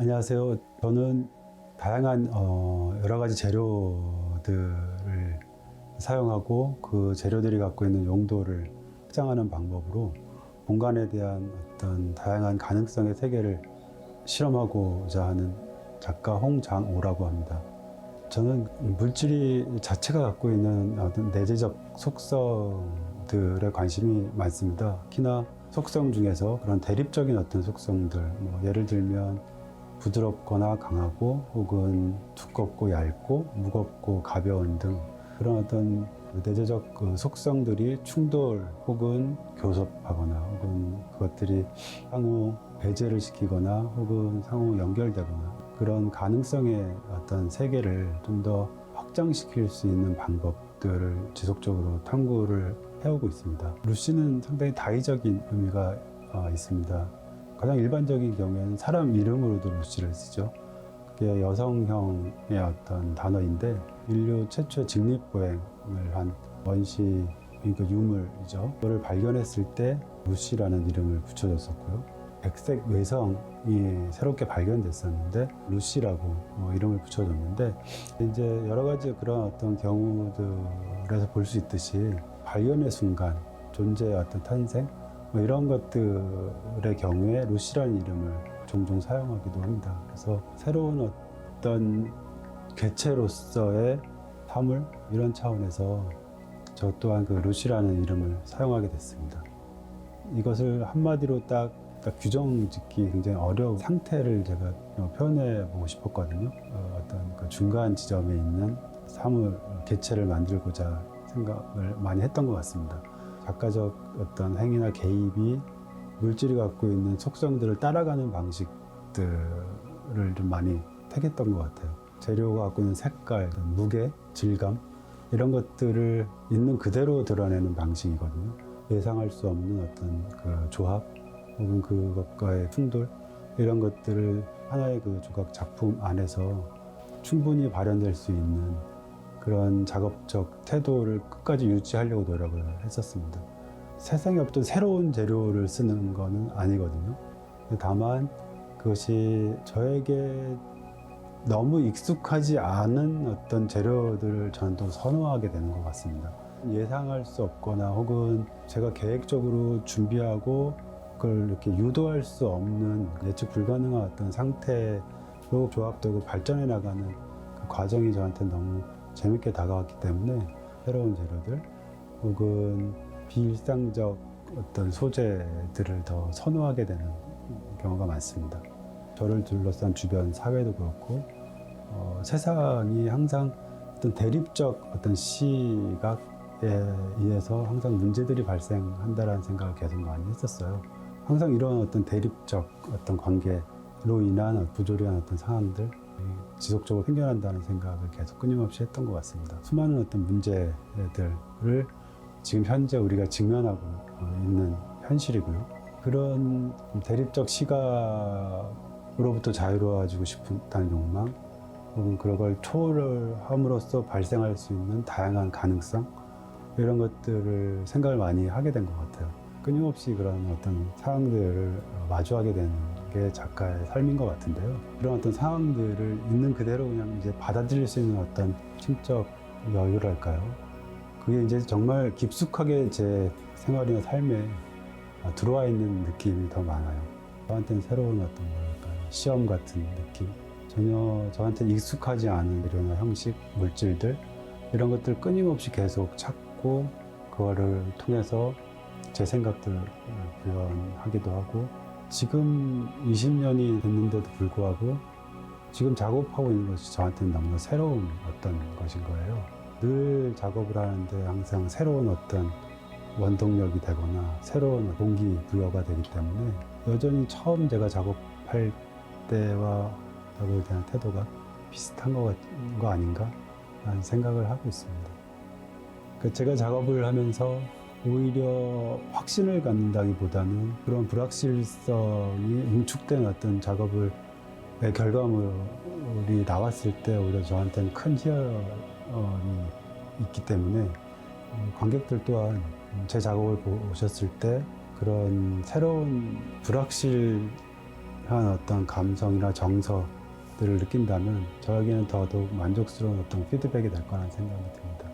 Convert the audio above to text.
안녕하세요. 저는 다양한 여러 가지 재료들을 사용하고 그 재료들이 갖고 있는 용도를 확장하는 방법으로 공간에 대한 어떤 다양한 가능성의 세계를 실험하고자 하는 작가 홍장오라고 합니다. 저는 물질이 자체가 갖고 있는 어떤 내재적 속성들에 관심이 많습니다. 특히나 속성 중에서 그런 대립적인 어떤 속성들, 예를 들면 부드럽거나 강하고 혹은 두껍고 얇고 무겁고 가벼운 등 그런 어떤 내재적 그 속성들이 충돌 혹은 교섭하거나 혹은 그것들이 상호 배제를 시키거나 혹은 상호 연결되거나 그런 가능성의 어떤 세계를 좀 더 확장시킬 수 있는 방법들을 지속적으로 탐구를 해오고 있습니다. 루시는 상당히 다의적인 의미가 있습니다. 가장 일반적인 경우에는 사람 이름으로도 루시를 쓰죠. 그게 여성형의 어떤 단어인데 인류 최초의 직립보행을 한 원시, 그러니까 유물이죠. 그거를 발견했을 때 루시라는 이름을 붙여줬었고요. 백색 외성이 새롭게 발견됐었는데 루시라고 이름을 붙여줬는데 이제 여러 가지 그런 어떤 경우들에서 볼 수 있듯이 발견의 순간, 존재의 어떤 탄생 이런 것들의 경우에 루시라는 이름을 종종 사용하기도 합니다. 그래서 새로운 어떤 개체로서의 사물 이런 차원에서 저 또한 그 루시라는 이름을 사용하게 됐습니다. 이것을 한마디로 딱 규정 짓기 굉장히 어려운 상태를 제가 표현해 보고 싶었거든요. 어떤 그 중간 지점에 있는 사물, 개체를 만들고자 생각을 많이 했던 것 같습니다. 작가적 어떤 행위나 개입이 물질이 갖고 있는 속성들을 따라가는 방식들을 좀 많이 택했던 것 같아요. 재료가 갖고 있는 색깔, 무게, 질감 이런 것들을 있는 그대로 드러내는 방식이거든요. 예상할 수 없는 어떤 그 조합 혹은 그것과의 충돌 이런 것들을 하나의 그 조각 작품 안에서 충분히 발현될 수 있는 그런 작업적 태도를 끝까지 유지하려고 노력을 했었습니다. 세상에 없던 새로운 재료를 쓰는 거는 아니거든요. 다만 그것이 저에게 너무 익숙하지 않은 어떤 재료들을 저는 또 선호하게 되는 것 같습니다. 예상할 수 없거나 혹은 제가 계획적으로 준비하고 그걸 이렇게 유도할 수 없는 예측 불가능한 어떤 상태로 조합되고 발전해 나가는 그 과정이 저한테는 너무 재밌게 다가왔기 때문에 새로운 재료들 혹은 비일상적 어떤 소재들을 더 선호하게 되는 경우가 많습니다. 저를 둘러싼 주변 사회도 그렇고 세상이 항상 어떤 대립적 어떤 시각에 의해서 항상 문제들이 발생한다라는 생각을 계속 많이 했었어요. 항상 이런 어떤 대립적 어떤 관계로 인한 부조리한 어떤 상황들 지속적으로 생겨난다는 생각을 계속 끊임없이 했던 것 같습니다. 수많은 어떤 문제들을 지금 현재 우리가 직면하고 있는 현실이고요. 그런 대립적 시각으로부터 자유로워지고 싶다는 욕망 혹은 그런 걸 초월함으로써 발생할 수 있는 다양한 가능성 이런 것들을 생각을 많이 하게 된 것 같아요. 끊임없이 그런 어떤 상황들을 마주하게 되는 게 작가의 삶인 것 같은데요. 그런 어떤 상황들을 있는 그대로 그냥 이제 받아들일 수 있는 어떤 심적 여유랄까요? 그게 이제 정말 깊숙하게 제 생활이나 삶에 들어와 있는 느낌이 더 많아요. 저한테는 새로운 어떤 시험 같은 느낌. 전혀 저한테 익숙하지 않은 이런 형식, 물질들 이런 것들 끊임없이 계속 찾고 그거를 통해서 제 생각들을 구현하기도 하고 지금 20년이 됐는데도 불구하고 지금 작업하고 있는 것이 저한테는 너무나 새로운 어떤 것인 거예요. 늘 작업을 하는데 항상 새로운 어떤 원동력이 되거나 새로운 동기부여가 되기 때문에 여전히 처음 제가 작업할 때와 작업에 대한 태도가 비슷한 거 아닌가 라는 생각을 하고 있습니다. 제가 작업을 하면서 오히려 확신을 갖는다기보다는 그런 불확실성이 응축된 어떤 작업의 결과물이 나왔을 때 오히려 저한테는 큰 희열이 있기 때문에 관객들 또한 제 작업을 보셨을 때 그런 새로운 불확실한 향한 어떤 감성이나 정서들을 느낀다면 저에게는 더더욱 만족스러운 어떤 피드백이 될 거라는 생각이 듭니다.